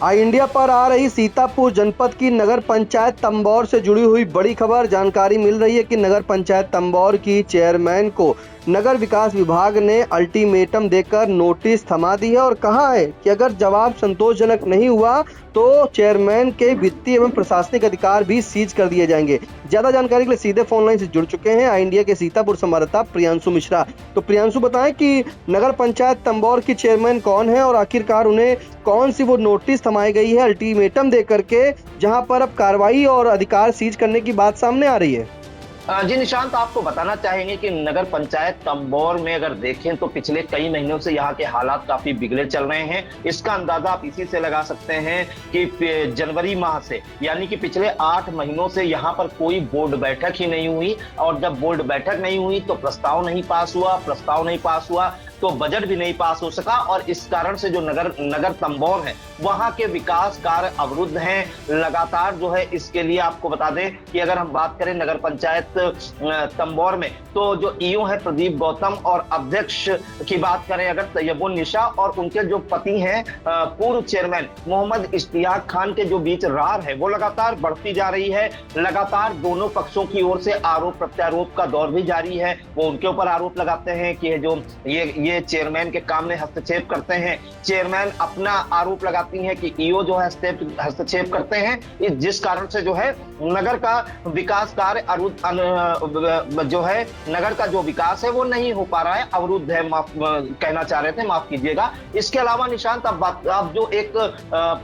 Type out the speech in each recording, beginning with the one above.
आई India पर आ रही सीतापुर जनपद की नगर पंचायत तंबौर से जुड़ी हुई बड़ी खबर। जानकारी मिल रही है कि नगर पंचायत तंबौर की चेयरमैन को नगर विकास विभाग ने अल्टीमेटम देकर नोटिस थमा दी है और कहा है कि अगर जवाब संतोषजनक नहीं हुआ तो चेयरमैन के वित्तीय एवं प्रशासनिक अधिकार भी सीज कर दिए जाएंगे। ज्यादा जानकारी के लिए सीधे फोन लाइन से जुड़ चुके हैं आई इंडिया के सीतापुर संवाददाता प्रियांशु मिश्रा। तो प्रियांशु, बताएं कि नगर पंचायत तंबौर की चेयरमैन कौन है और आखिरकार उन्हें कौन सी वो नोटिस थमाई गई है अल्टीमेटम दे करके, जहां पर अब कार्रवाई और अधिकार सीज करने की बात सामने आ रही है। जी निशांत, आपको बताना चाहेंगे कि नगर पंचायत तंबौर में अगर देखें तो पिछले कई महीनों से यहाँ के हालात काफी बिगड़े चल रहे हैं। इसका अंदाजा आप इसी से लगा सकते हैं कि जनवरी माह से, यानी कि पिछले 8 महीनों से यहाँ पर कोई बोर्ड बैठक ही नहीं हुई, और जब बोर्ड बैठक नहीं हुई तो प्रस्ताव नहीं पास हुआ तो बजट भी नहीं पास हो सका, और इस कारण से जो नगर तंबौर है वहां के विकास कार्य अवरुद्ध हैं लगातार। जो है इसके लिए आपको बता दें कि अगर हम बात करें नगर पंचायत तंबौर में, तो जो ईओ है प्रदीप गौतम और अध्यक्ष की बात करें अगर तैयबुन निशा और उनके जो पति हैं पूर्व चेयरमैन मोहम्मद इश्तियाक खान के जो बीच रार है वो लगातार बढ़ती जा रही है। लगातार दोनों पक्षों की ओर से आरोप प्रत्यारोप का दौर भी जारी है। वो उनके ऊपर आरोप लगाते हैं कि जो ये चेयरमैन के काम में हस्तक्षेप करते हैं। चेयरमैन अपना आरोप लगाती हैं कि ईओ जो है हस्तक्षेप करते हैं, जिस कारण से जो है नगर का विकास कार्य जो है नगर का जो विकास है वो नहीं हो पा रहा है, अवरुद्ध है। कहना चाह रहे थे, माफ कीजिएगा। इसके अलावा निशांत, अब जो एक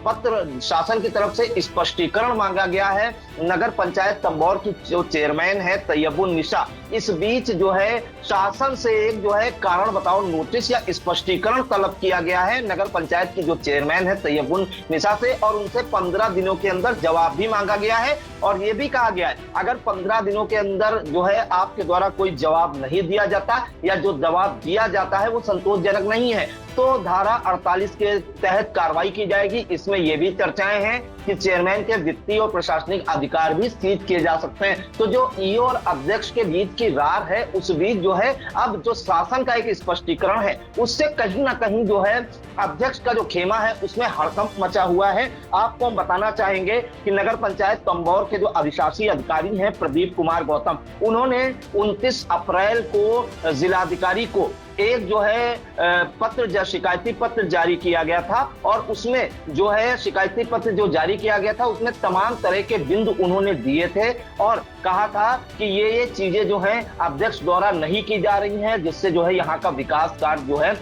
पत्र शासन की तरफ से स्पष्टीकरण मांगा गया है नगर पंचायत तंबौर की जो चेयरमैन है तैयबुन निशा, इस बीच जो है शासन से एक जो है कारण बताओ नोटिस या स्पष्टीकरण तलब किया गया है नगर पंचायत की जो चेयरमैन है तैयबुन निशा से, और उनसे 15 दिनों के अंदर जवाब भी मांगा गया है। और यह भी कहा गया है अगर 15 दिनों के अंदर जो है आपके द्वारा कोई जवाब नहीं दिया जाता या जो जवाब दिया जाता है वो संतोषजनक नहीं है तो धारा 48 के तहत कार्रवाई की जाएगी। इसमें यह भी चर्चाएं हैं कि चेयरमैन के वित्तीय और प्रशासनिक अधिकार भी सीज किए जा सकते हैं। तो जो ईओ और अध्यक्ष के बीच की रार है उस बीच जो है अब जो शासन का एक स्पष्टीकरण है उससे कहीं ना कहीं जो है अध्यक्ष का जो खेमा है उसमें हड़कंप मचा हुआ है। आपको हम बताना चाहेंगे कि नगर पंचायत तंबौर के जो अधिशासी अधिकारी हैं प्रदीप कुमार गौतम, उन्होंने 29 अप्रैल को जिलाधिकारी को एक जो है शिकायती पत्र जारी किया गया था, और उसमें जो है शिकायती पत्र जो जारी किया गया था उसमें तमाम तरह के बिंदु उन्होंने दिए थे और कहा था कि ये चीजें जो हैं अध्यक्ष द्वारा नहीं की जा रही हैं, जिससे जो है यहाँ का विकास कार्य जो है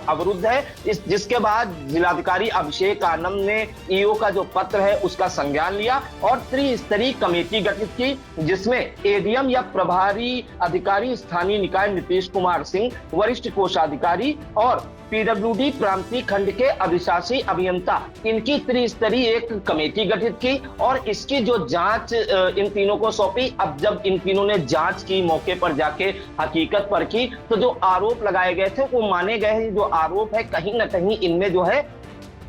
अवरुद्ध है। जिसके बाद जिलाधिकारी अभिषेक आनंद ने ईओ का जो पत्र है उसका संज्ञान लिया और त्रिस्तरीय कमेटी गठित की, जिसमें एडीएम या प्रभारी अधिकारी स्थानीय निकाय नीतीश कुमार सिंह, वरिष्ठ कोषाधिकारी और पीडब्ल्यूडी प्रांतीय खंड के अधिशासी अभियंता, इनकी त्रिस्तरीय एक कमेटी गठित की और इसकी जो जांच इन तीनों को सौंपी। अब जब इन तीनों ने जांच की, मौके पर जाके हकीकत पर की, तो जो आरोप लगाए गए थे वो माने गए हैं। जो आरोप है कहीं ना कहीं इनमें जो है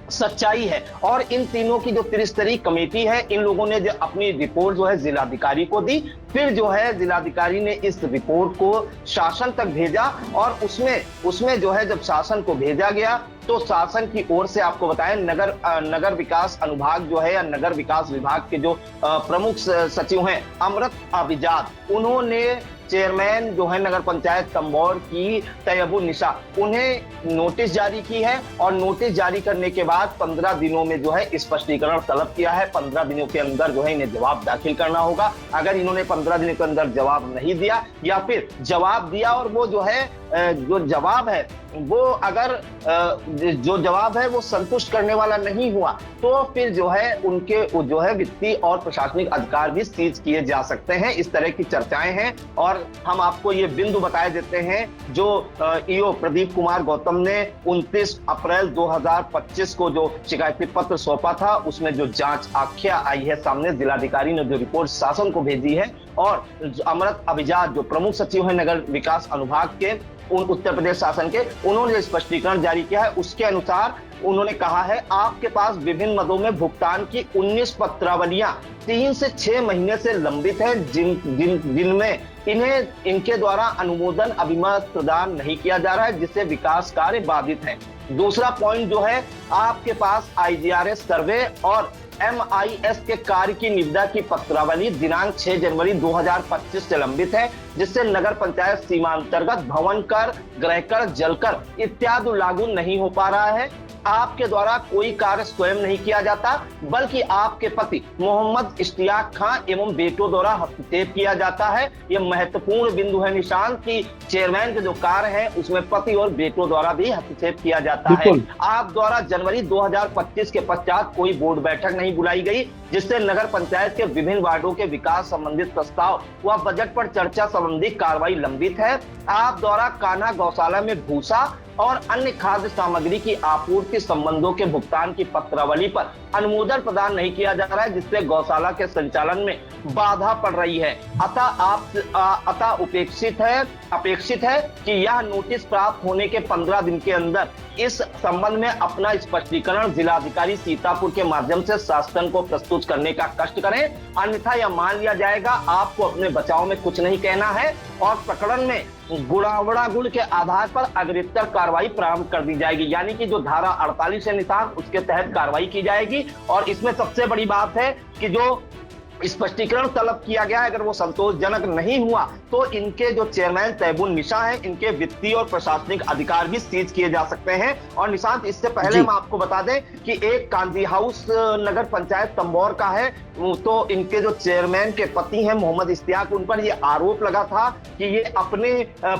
सच्चाई है, और इन तीनों की जो त्रिस्तरीय कमेटी है इन लोगों ने जो अपनी रिपोर्ट जो है जिलाधिकारी को दी। फिर जो है जिलाधिकारी ने इस रिपोर्ट को शासन तक भेजा और उसमें जो है जब शासन को भेजा गया तो शासन की ओर से आपको बताएं नगर विकास अनुभाग जो है या नगर विकास विभाग के जो प्रमुख सचिव हैं अमृत अभिजात, उन्होंने चेयरमैन जो है नगर पंचायत तंबौर की तैयबुन निशा, उन्हें नोटिस जारी की है और नोटिस जारी करने के बाद 15 दिनों में जो है स्पष्टीकरण तलब किया है। 15 दिनों के अंदर जो है इन्हें जवाब दाखिल करना होगा। अगर इन्होंने 15 दिनों के अंदर जवाब नहीं दिया या फिर जवाब दिया और वो जो है जो जवाब है वो अगर जो जवाब है वो संतुष्ट करने वाला नहीं हुआ तो फिर जो है उनके जो है वित्तीय और प्रशासनिक अधिकार भी सीज किए जा सकते हैं। इस तरह की चर्चाएं हैं और हम आपको ये बिंदु बताए देते हैं जो ईओ प्रदीप कुमार गौतम ने 29 अप्रैल 2025 को जो शिकायती पत्र सौंपा था उसमें जो जांच आख्या आई है सामने, जिलाधिकारी ने जो रिपोर्ट शासन को भेजी है और अमृत अभिजात जो प्रमुख सचिव है नगर विकास अनुभाग के उत्तर प्रदेश शासन के, उन्होंने स्पष्टीकरण जारी किया है। उसके अनुसार उन्होंने कहा है आपके पास विभिन्न मदों में भुगतान की 19 पत्रावलियां 3 से 6 महीने से लंबित है, जिनमें इनके द्वारा अनुमोदन अभिमत प्रदान नहीं किया जा रहा है, जिससे विकास कार्य बाधित है। दूसरा पॉइंट जो है, आपके पास IGRS सर्वे और MIS के कार्य की निविदा की पत्रावली दिनांक 6 जनवरी 2025 से लंबित है, जिससे नगर पंचायत सीमांतर्गत भवन कर, गृह कर, जल कर इत्यादि लागू नहीं हो पा रहा है। आपके द्वारा कोई कार्य स्वयं नहीं किया जाता, बल्कि आपके पति मोहम्मद इश्तियाक खां एवं बेटों द्वारा हस्तक्षेप किया जाता है। यह महत्वपूर्ण बिंदु है निशांत की चेयरमैन के जो कार्य है उसमें पति और बेटों द्वारा भी हस्तक्षेप किया जाता है। आप द्वारा जनवरी 2025 के पश्चात कोई बोर्ड बैठक नहीं बुलाई गई, जिससे नगर पंचायत के विभिन्न वार्डों के विकास संबंधित प्रस्ताव व बजट पर चर्चा संबंधी कार्रवाई लंबित है। आप द्वारा कान्हा गौशाला में भूसा और अन्य खाद्य सामग्री की आपूर्ति संबंधों के भुगतान की पत्रावली पर अनुमोदन प्रदान नहीं किया जा रहा है, जिससे गौशाला के संचालन में बाधा पड़ रही है। अतः अपेक्षित है कि यह नोटिस प्राप्त होने के 15 दिन के अंदर इस संबंध में अपना स्पष्टीकरण जिलाधिकारी सीतापुर के माध्यम से शासन को प्रस्तुत करने का कष्ट करें, अन्यथा यह मान लिया जाएगा आपको अपने बचाव में कुछ नहीं कहना है और प्रकरण में गुणावड़ा गुण के आधार पर अग्रेतर कार्रवाई प्रारंभ कर दी जाएगी। यानी कि जो धारा 48 है निशांत, उसके तहत कार्रवाई की जाएगी। और इसमें सबसे बड़ी बात है कि जो स्पष्टीकरण तलब किया गया है, अगर वो संतोषजनक नहीं हुआ तो इनके जो चेयरमैन तैयबुन निशा है, इनके वित्तीय और प्रशासनिक अधिकार भी सीज किए जा सकते हैं। और निशांत, इससे पहले हम आपको बता दें कि एक कांजी हाउस नगर पंचायत तंबौर का है, तो इनके जो चेयरमैन के पति हैं मोहम्मद इश्तियाक, उन पर ये आरोप लगा था कि ये अपने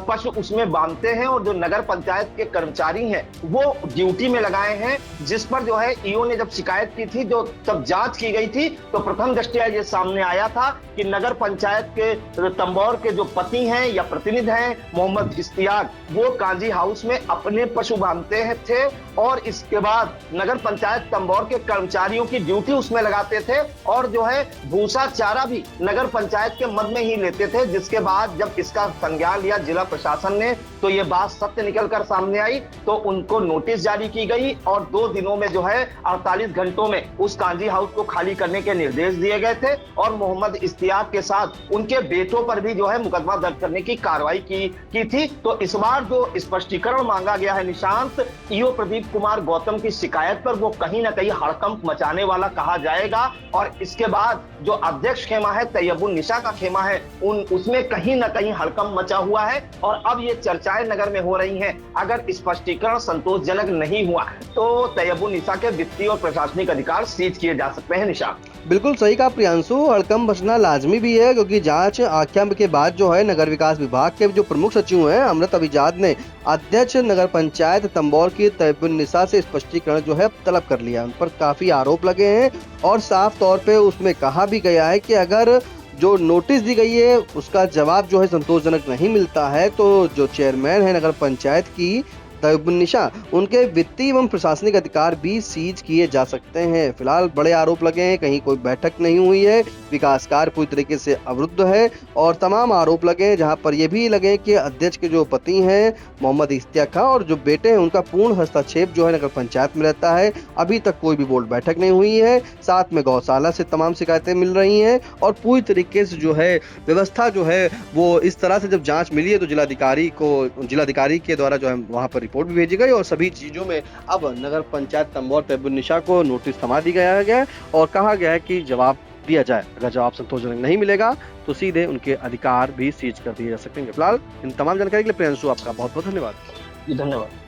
पशु उसमें बांधते हैं और जो नगर पंचायत के कर्मचारी हैं वो ड्यूटी में लगाए हैं, जिस पर जो है ईओ ने जब शिकायत की थी, जो तब जांच की गई थी, तो प्रथम दृष्टया ये सामने आया था कि नगर पंचायत के तंबौर के जो पति हैं या प्रतिनिधि हैं मोहम्मद इश्तियाक, वो काजी हाउस में अपने पशु बांधते थे और इसके बाद नगर पंचायत तंबौर के कर्मचारियों की ड्यूटी उसमें लगाते थे और जो है भूसा चारा भी नगर पंचायत के मद में ही लेते थे। जिसके बाद जब इसका संज्ञान लिया जिला प्रशासन ने, तो ये बात सत्य निकलकर सामने आई, तो उनको नोटिस जारी की गई और 2 दिनों में जो है 48 घंटों में उस काजी हाउस को खाली करने के निर्देश दिए गए थे और मोहम्मद इश्तियाक के साथ उनके बेटों पर भी जो है मुकदमा दर्ज करने की कार्रवाई की थी। तो इस बार जो स्पष्टीकरण मांगा गया है निशांत, ईओ प्रदीप कुमार गौतम की शिकायत पर, वो कहीं ना कहीं हड़कंप मचाने वाला कहा जाएगा। और इसके बाद जो अध्यक्ष खेमा है तैयबुन निशा का खेमा है, उसमें कहीं ना कहीं हड़कंप मचा हुआ है और अब ये चर्चाएं नगर में हो रही हैं। अगर स्पष्टीकरण संतोषजनक नहीं हुआ तो तैयबुन निशा के वित्तीय और प्रशासनिक अधिकार सीज किए जा सकते हैं। निशा, बिल्कुल सही कहा प्रियांशु, हड़कंप बचना लाजमी भी है, क्योंकि जांच आख्या के बाद जो है नगर विकास विभाग के जो प्रमुख सचिव हैं अमृत अभिजात ने अध्यक्ष नगर पंचायत तंबौर की तैयबुन निशा से स्पष्टीकरण जो है तलब कर लिया। उन पर काफी आरोप लगे हैं और साफ तौर पे उसमें कहा भी गया है कि अगर जो नोटिस दी गई है उसका जवाब जो है संतोषजनक नहीं मिलता है तो जो चेयरमैन है नगर पंचायत की तैयबुन निशा, उनके वित्तीय एवं प्रशासनिक अधिकार भी सीज किए जा सकते हैं। फिलहाल बड़े आरोप लगे हैं, कहीं कोई बैठक नहीं हुई है, विकास कार्य पूरी तरीके से अवरुद्ध है और तमाम आरोप लगे हैं, जहां पर यह भी लगे कि अध्यक्ष के जो पति हैं मोहम्मद इश्तियाक खां और जो बेटे हैं उनका पूर्ण हस्तक्षेप जो है नगर पंचायत में रहता है। अभी तक कोई भी बोर्ड बैठक नहीं हुई है, साथ में गौशाला से तमाम शिकायतें मिल रही हैं और पूरी तरीके से जो है व्यवस्था जो है वो इस तरह से जब जांच मिली है तो जिलाधिकारी के द्वारा जो है वहां पर रिपोर्ट भी भेजी गई और सभी चीजों में अब नगर पंचायत तंबौर तैयबुन निशा को नोटिस थमा दी गया है और कहा गया है कि जवाब दिया जाए। अगर जवाब संतोषजनक नहीं मिलेगा तो सीधे उनके अधिकार भी सीज कर दिए जा सकेंगे। फिलहाल इन तमाम जानकारी के लिए प्रियांशु आपका बहुत बहुत धन्यवाद। धन्यवाद।